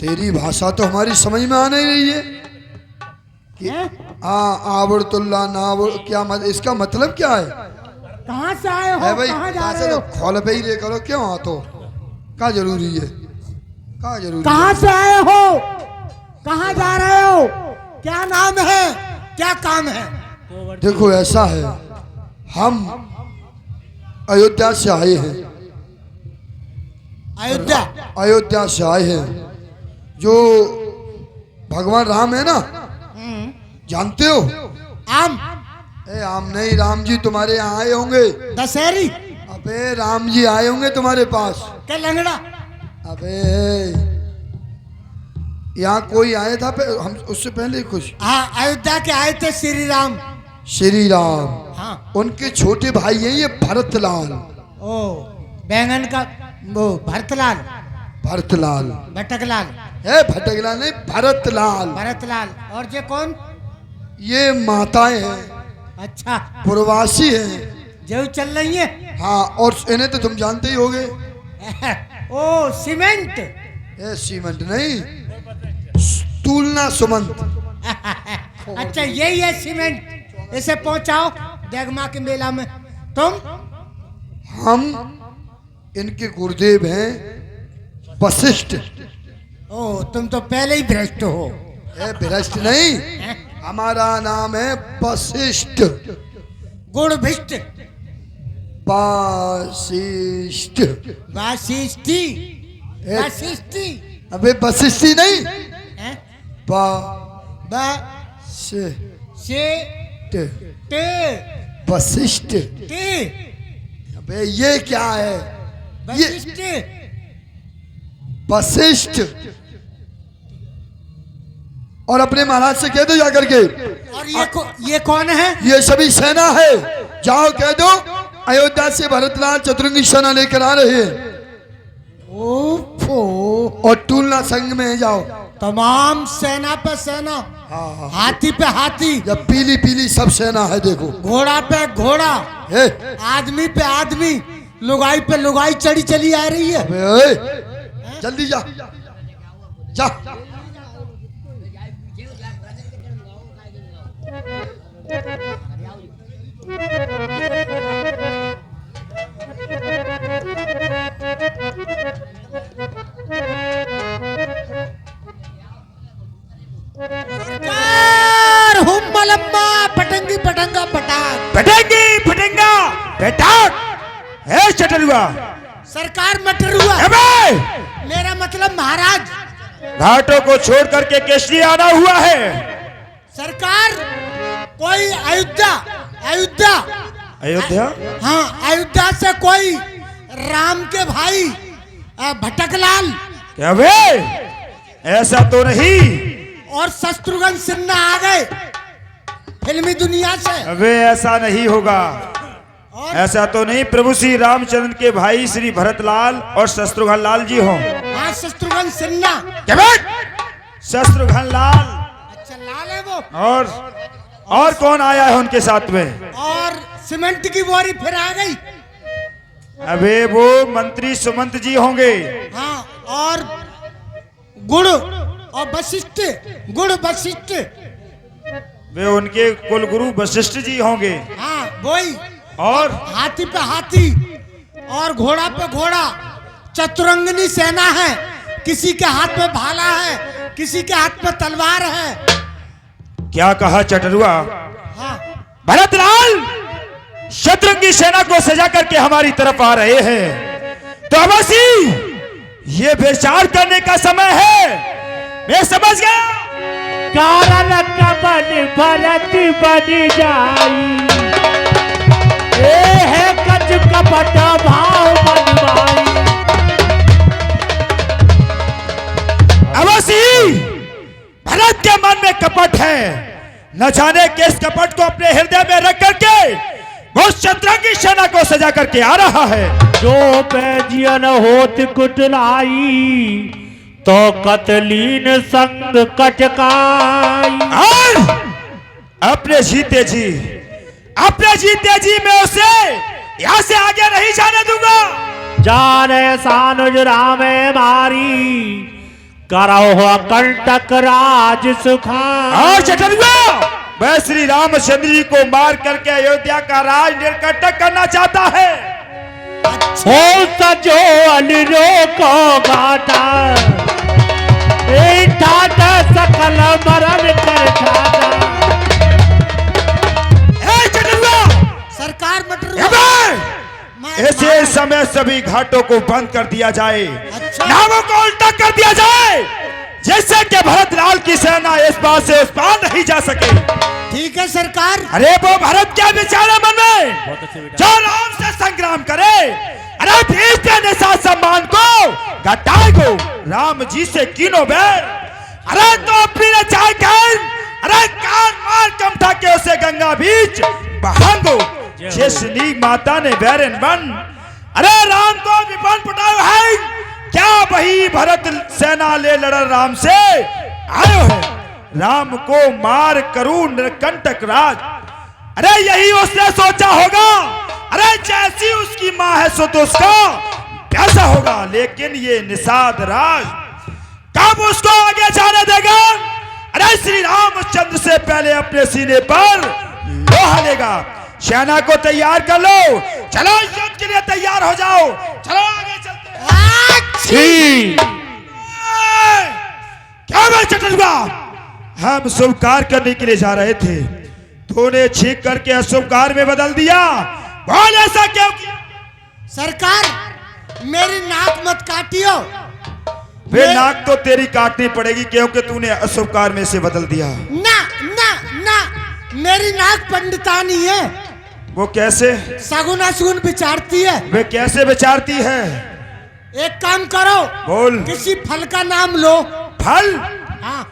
तेरी भाषा तो हमारी समझ में आ नहीं रही है कि आवड़तुल्ला नाव क्या इसका मतलब क्या है? कहाँ से आए हो? भाई कहाँ जा रहे हो? खोल पे ही रे करो क्यों आ तो क्या जरूरी है? क्या जरूरी? कहाँ से आए हो? कहाँ जा रहे हो? क्या नाम है? क्या काम है? देखो ऐसा है, हम अयोध्या से आए हैं। अयोध्या से आए हैं। जो भगवान राम है ना, जानते हो? आम नहीं, राम जी तुम्हारे यहाँ आए होंगे। दशहरी? अबे राम जी आए होंगे तुम्हारे पास। क्या लंगड़ा? अबे यहाँ कोई आया था हम उससे पहले कुछ। हाँ, अयोध्या के आए थे श्री राम। श्री राम, हाँ। उनके छोटे भाई हैं ये भरतलाल। ओ, बैंगन का वो भरतलाल। भरतलाल, भटकलाल है? भटकलाल नहीं, भरतलाल। भरतलाल। और ये कौन? ये माताएं हैं। अच्छा, प्रवासी हैं जो चल रही है। हाँ, और इन्हें तो तुम जानते ही होगे। ओ सीमेंट। सीमेंट नहीं, तुलना सुमंत। अच्छा, यही है सीमेंट। इसे पहुंचाओ देगमा के मेला में। तुम? हम इनके गुरुदेव हैं वशिष्ठ। ओ, तुम तो पहले ही भ्रष्ट हो। भ्रष्ट नहीं, हमारा नाम है वशिष्ठ। गुणभिष्ट। वशिष्ठ। वाशिष्ठी। वाशिष्ठी। अबे वशिष्ठी नहीं, वशिष्ठ। अबे ये क्या है? वशिष्ठ। वशिष्ठ। और अपने महाराज से कह दो जाकर के। और ये कौन है? ये सभी सेना है, जाओ कह दो अयोध्या से भरतलाल चतुरंगी सेना लेकर आ रहे हैं। और टूलना संग में जाओ। तमाम सेना पे सेना। हाँ। हाथी पे हाथी। जब पीली पीली सब सेना है देखो। घोड़ा पे घोड़ा। आदमी पे आदमी। लुगाई पे लुगाई चढ़ी चली आ रही है। जल्दी जा जा। पटंगी पटंगा पटाक। पटंगी पटंगा पटाक। है चटरुआ। सरकार मटरुआ। मेरा मतलब महाराज। घाटों को छोड़ करके केसरी आना हुआ है। सरकार, कोई अयोध्या अयोध्या अयोध्या? हाँ, अयोध्या से कोई राम के भाई भटकलाल। क्या वे? ऐसा तो नहीं। और शत्रुघ्न सिन्हा आ गए फिल्मी दुनिया से। अबे ऐसा नहीं होगा। ऐसा तो नहीं, प्रभु श्री रामचंद्र के भाई श्री भरतलाल और शत्रुघ्न लाल जी हों। हाँ, शत्रुघ्न सिन्हा। क्या बात? शत्रुघ्न लाल। अच्छा, लाल है वो। और कौन आया है उनके साथ में? और सीमेंट की बोरी फिर आ गई। अबे वो मंत्री सुमंत जी होंगे। हाँ, और गुड़ और वशिष्ठ। गुड़ वशिष्ठ। वे उनके कुलगुरु वशिष्ठ जी होंगे। हाँ, वही। और हाथी पे हाथी और घोड़ा पे घोड़ा। चतुरंगनी सेना है। किसी के हाथ में भाला है, किसी के हाथ में तलवार है। क्या कहा चटरुआ? हाँ। भरतलाल शत्रुंगी सेना को सजा करके हमारी तरफ आ रहे हैं, तो अवश्य ये विचार करने का समय है। मैं समझ गया। कारण कपन भरत बन जाई। है कच कपट भाव बनवाई। अवश्य भरत के मन में कपट है। न जाने किस कपट को अपने हृदय में रख करके वो शत्रुंगी सेना को सजा करके आ रहा है। जो पैजियन होत कुटलाई तो कतलीन संग कटकाई। और अपने जीते जी में उसे यहाँ से आगे नहीं जाने दूंगा। जाने सानुज रामे मारी करो हो कंटक राज सुखान। और चटुआ वह श्री रामचंद्र जी को मार करके अयोध्या का राज निर्कटक करना चाहता है। हो सजो अलिरो को घाटा ठाटा सकल मरण कर ठाटा। सरकार मटर ऐसे समय सभी घाटों को बंद कर दिया जाए, अच्छा। नावों को उल्टा कर दिया जाए, जिससे कि भरत लाल की सेना इस पार से उस पार नहीं जा सके। ठीक है सरकार। अरे वो भरत क्या बेचारा मन में जो राम से संग्राम करे, अरे भीष्म के निषाद सम्मान को घटाए को राम जी से कीनो बैर, अरे तो अपनी ने चाहे कर, अरे कान मार कमठा के उसे गंगा बीच बहांगो जिसनी माता ने बैरन बन, अरे राम को विपन पटाओ है क्या वही भरत सेना ले लड़ राम से आयो है, राम को मार करूं निर्कंटक राज। अरे यही उसने सोचा होगा, अरे जैसी उसकी मां है सो तो उसका कैसा होगा, लेकिन ये निषाद राज कब उसको आगे जाने देगा। अरे श्री रामचंद्र से पहले अपने सीने पर लोहा लेगा। सेना को तैयार कर लो, चलो युद्ध के लिए तैयार हो जाओ, चलो आगे चलते हैं। क्या मैं चटुआ, हम शुभ कार्य करने के लिए जा रहे थे, तूने छींक करके अशुभ कार्य में बदल दिया, बोल ऐसा क्यों किया। सरकार मेरी नाक मत काटियो। वे नाक तो तेरी काटनी पड़ेगी क्योंकि तूने अशुभ कार्य में से बदल दिया। ना ना ना, मेरी नाक पंडितानी है। वो कैसे? सगुन अशगुन विचारती है। वे कैसे विचारती है? एक काम करो, बोल। किसी फल का नाम लो। फल? हाँ।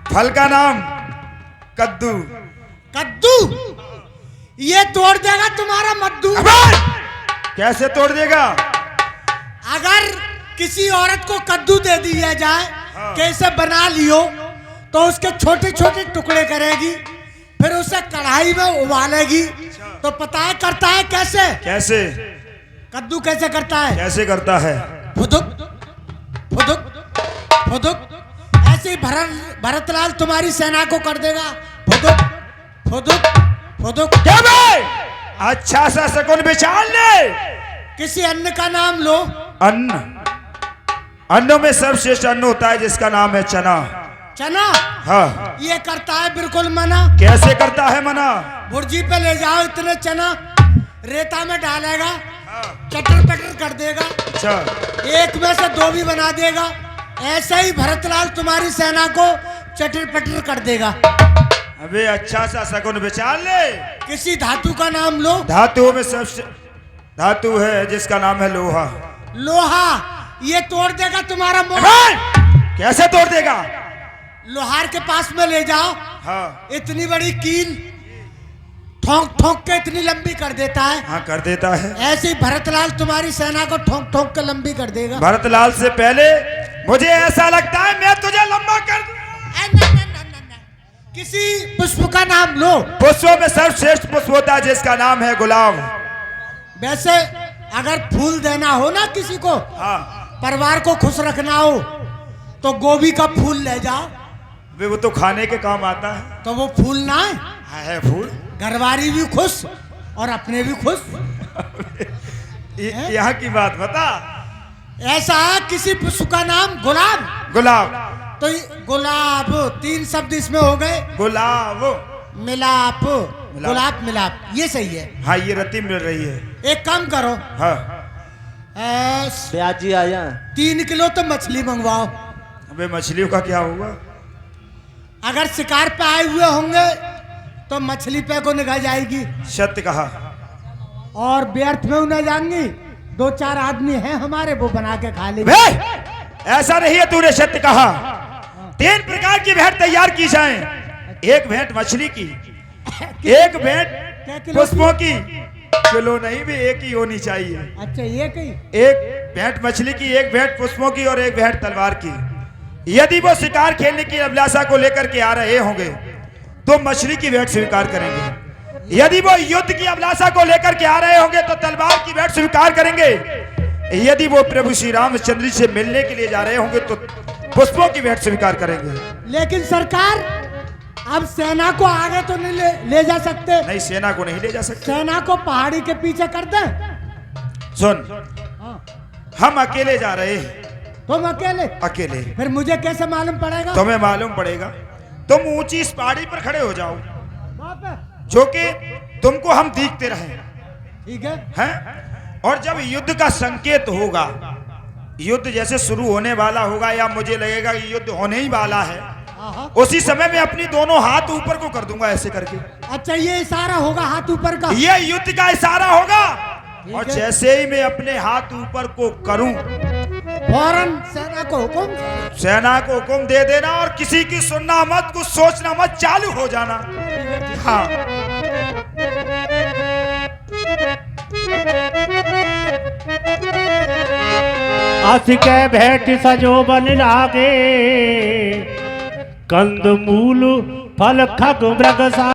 फल का नाम कद्दू। कद्दू? ये तोड़ देगा तुम्हारा मद्दू। कैसे तोड़ देगा? अगर किसी औरत को कद्दू दे दिया जाए, कैसे बना लियो, तो उसके छोटे छोटे टुकड़े करेगी, फिर उसे कढ़ाई में उबालेगी, तो पता है करता है कैसे? कैसे? कद्दू कैसे करता है? कैसे करता है? फुदुक फुदुक फुदुक। ऐसे ही भरतलाल तुम्हारी सेना को कर देगा फुदुक फुदुक फुदुक। क्या भाई? अच्छा सा शकुन विचार ले। किसी अन्न का नाम लो। अन्न? अन्नों में सर्वश्रेष्ठ अन्न होता है जिसका नाम है चना। चना? हाँ। ये करता है बिल्कुल मना। कैसे करता है मना? भुर्जी पे ले जाओ इतने चना, रेता में डालेगा, चटर पटर कर देगा। अच्छा। एक में से दो भी बना देगा। ऐसे ही भरतलाल तुम्हारी सेना को चटर पटर कर देगा। अबे अच्छा सा शकुन विचार ले। किसी धातु का नाम लो। धातुओं में सबसे धातु है जिसका नाम है लोहा। लोहा? ये तोड़ देगा तुम्हारा मोह। कैसे तोड़ देगा? लोहार के पास में ले जाओ। हाँ। इतनी बड़ी कील ठोंक ठोंक के इतनी लंबी कर देता है। हाँ कर देता है। ऐसे ही भरतलाल तुम्हारी सेना को ठोंक ठोंक के लंबी कर देगा। भरतलाल से पहले मुझे ऐसा लगता है मैं तुझे लंबा कर दूंगा। किसी पुष्प का नाम लो। पुष्पों में सर्वश्रेष्ठ पुष्प होता है जिसका नाम है गुलाब। वैसे अगर फूल देना हो ना किसी को, हाँ। परिवार को खुश रखना हो, तो गोभी का फूल ले जाओ। वे वो तो खाने के काम आता है। तो वो फूल ना है, है फूल। घरवारी भी खुश और अपने भी खुश। यहाँ की बात बता। ऐसा है किसी पुष्प का नाम गुलाब। गुलाब? तो गुलाब, तीन शब्द इसमें हो गए। गुलाब मिलाप, गुलाब मिलाप, ये सही है। हाँ ये रत्ती मिल रही है। एक काम करो, हाँ। प्याजी आया 3 किलो तो मछली मंगवाओ। अबे मछलियों का क्या होगा? अगर शिकार पे आए हुए होंगे तो मछली पे को निगाह जाएगी। सत्य कहा। और व्यर्थ में न जाएंगी। 2-4 आदमी हैं हमारे, वो बना के खा लेंगे। ऐसा नहीं है, तूने सत्य कहा। 3 प्रकार की भेंट तैयार की जाए। एक भेंट मछली की, एक भेंट पुष्पों की। किलो नहीं भी एक ही होनी चाहिए। अच्छा एक ही? एक भेंट मछली की, एक भेंट पुष्पों की और एक भेंट तलवार की। यदि वो शिकार खेलने की अभिलाषा को लेकर के आ रहे होंगे तो मछली की भेंट स्वीकार करेंगे, यदि वो युद्ध की अभिलाषा को लेकर के आ रहे होंगे तो तलवार की भेंट स्वीकार करेंगे, यदि वो प्रभु श्री रामचंद्र से मिलने के लिए जा रहे होंगे तो पुष्पों की भेंट स्वीकार करेंगे। लेकिन सरकार, अब सेना को आगे तो नहीं ले जा सकते। नहीं, सेना को नहीं ले जा सकते। सेना को पहाड़ी के पीछे कर दे। सुन, हाँ। हम अकेले जा रहे हैं। तुम अकेले? अकेले। फिर मुझे कैसे मालूम पड़ेगा? तुम्हें मालूम पड़ेगा, तुम ऊंची इस पहाड़ी पर खड़े हो जाओ, वहाँ पे? जो कि तुमको हम दिखते रहे, ठीक है? हैं? और जब युद्ध का संकेत होगा, युद्ध जैसे शुरू होने वाला होगा या मुझे लगेगा कि युद्ध होने ही वाला है, उसी समय में अपनी दोनों हाथ ऊपर को कर दूंगा ऐसे करके। अच्छा, ये इशारा होगा हाथ ऊपर का? ये युद्ध का इशारा होगा। और जैसे ही मैं अपने हाथ ऊपर को करूं, फौरन सेना को हुक्म दे देना और किसी की सुनना मत, कुछ सोचना मत, चालू हो जाना। हाँ। अस के भेंट सजो बन लागे, कंद मूल फल खग मृग सा